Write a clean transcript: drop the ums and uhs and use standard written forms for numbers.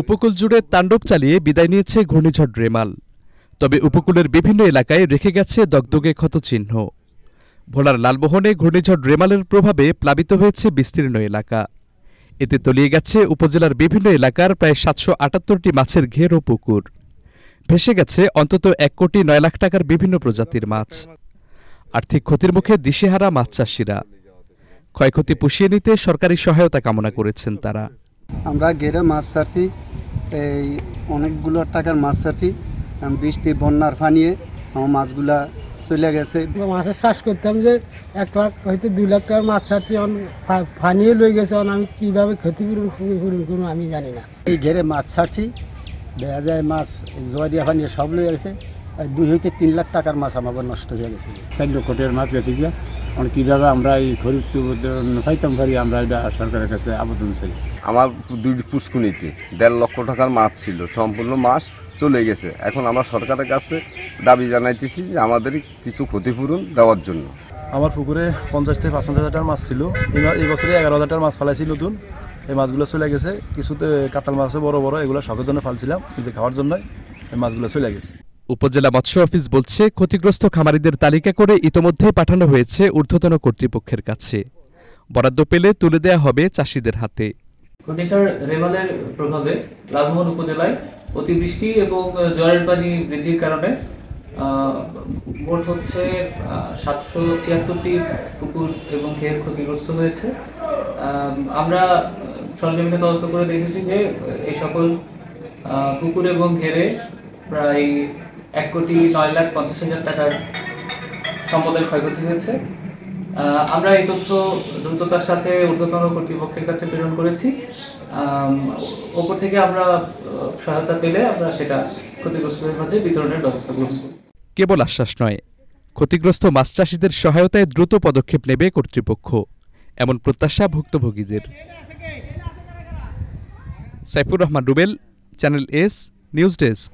উপকূল জুড়ে তাণ্ডব চালিয়ে বিদায় নিয়েছে ঘূর্ণিঝড় রেমাল। তবে উপকূলের বিভিন্ন এলাকায় রেখে গেছে দগদগে ক্ষতচিহ্ন। ভোলার লালমোহনে ঘূর্ণিঝড় রেমালের প্রভাবে প্লাবিত হয়েছে বিস্তীর্ণ এলাকা। এতে তলিয়ে গেছে উপজেলার বিভিন্ন এলাকার প্রায় ৭৭৮টি মাছের ঘের ও পুকুর। ভেসে গেছে অন্তত ১,৯,০০,০০০ টাকার বিভিন্ন প্রজাতির মাছ। আর্থিক ক্ষতির মুখে দিশেহারা মাছ চাষিরা। ক্ষয়ক্ষতি পুষিয়ে নিতে সরকারি সহায়তা কামনা করেছেন তারা। আমরা ঘেরে মাছ ছাড়ছি, এই অনেকগুলো টাকার মাছ ছাড়ছি। বৃষ্টি বন্যার ফানিয়ে আমার মাছগুলা চলে গেছে। মাছের চাষ করতাম যে 1 লাখ হয়তো 2 লাখ টাকার মাছ ছাড়ছি, ফানিয়ে লয়ে গেছে। আমি কীভাবে ক্ষতিপূরণ করুন আমি জানি না। এই ঘেরে মাছ ছাড়ছি, দেখা যায় মাছ জয় দিয়া ফানিয়ে সব লয়ে গেছে। 2 হইতে 3 লাখ টাকার মাছ আমার নষ্ট হয়ে গেছে। 4 লক্ষ টাকার মাছ গেছে গিয়া। কীভাবে আমরা এই খরিফ পাইতাম পারি, আমরা এটা সরকারের কাছে আবেদন চাই। আমার 2 পুষ্কুনিতে 1.5 লক্ষ টাকার মাছ ছিল, সম্পূর্ণ মাছ চলে গেছে। এখন আমরা সরকারের কাছে দাবি জানাইতেছি যে আমাদের কিছু ক্ষতিপূরণ দেওয়ার জন্য। আমার পুকুরে 50 থেকে 55 হাজার টাকার মাছ ছিল। এই বছরে 11,000 টাকার মাছ ফালাইছি নতুন। এই মাছগুলো চলে গেছে। কিছুতে কাতাল মাছ বড় বড়, এগুলো শখের জন্য ফালছিলাম, নিজে খাওয়ার জন্য। এই মাছগুলো চলে গেছে। উপজেলা মৎস্য অফিস বলছে, ক্ষতিগ্রস্ত খামারিদের তালিকা করে ইতোমধ্যেই পাঠানো হয়েছে ঊর্ধ্বতন কর্তৃপক্ষের কাছে। বরাদ্দ পেলে তুলে দেয়া হবে চাষিদের হাতে। ঘূর্ণিঝড় রেমালের প্রভাবে লালমোহন উপজেলায় অতিবৃষ্টি এবং জোয়ারের পানি বৃদ্ধির কারণে মোট হচ্ছে 776টি পুকুর এবং ঘের ক্ষতিগ্রস্ত হয়েছে। আমরা সরজমিনে তদন্ত করে দেখেছি যে এই সকল পুকুর এবং ঘেরে প্রায় 1,09,50,০০০ টাকার সম্পদের ক্ষয়ক্ষতি হয়েছে। আমরা এই তথ্য দ্রুততার সাথে ঊর্ধ্বতন কর্তৃপক্ষের কাছে প্রেরণ করেছি। ওপর থেকে আমরা সহায়তা পেলে আমরা সেটা ক্ষতিগ্রস্তদের মাঝে বিতরণের ব্যবস্থা গ্রহণ করি। কেবল আশ্বাস নয়, ক্ষতিগ্রস্ত মাছ চাষিদের সহায়তায় দ্রুত পদক্ষেপ নেবে কর্তৃপক্ষ, এমন প্রত্যাশা ভুক্তভোগীদের। Saifur Rahman Rubel, channel S news desk.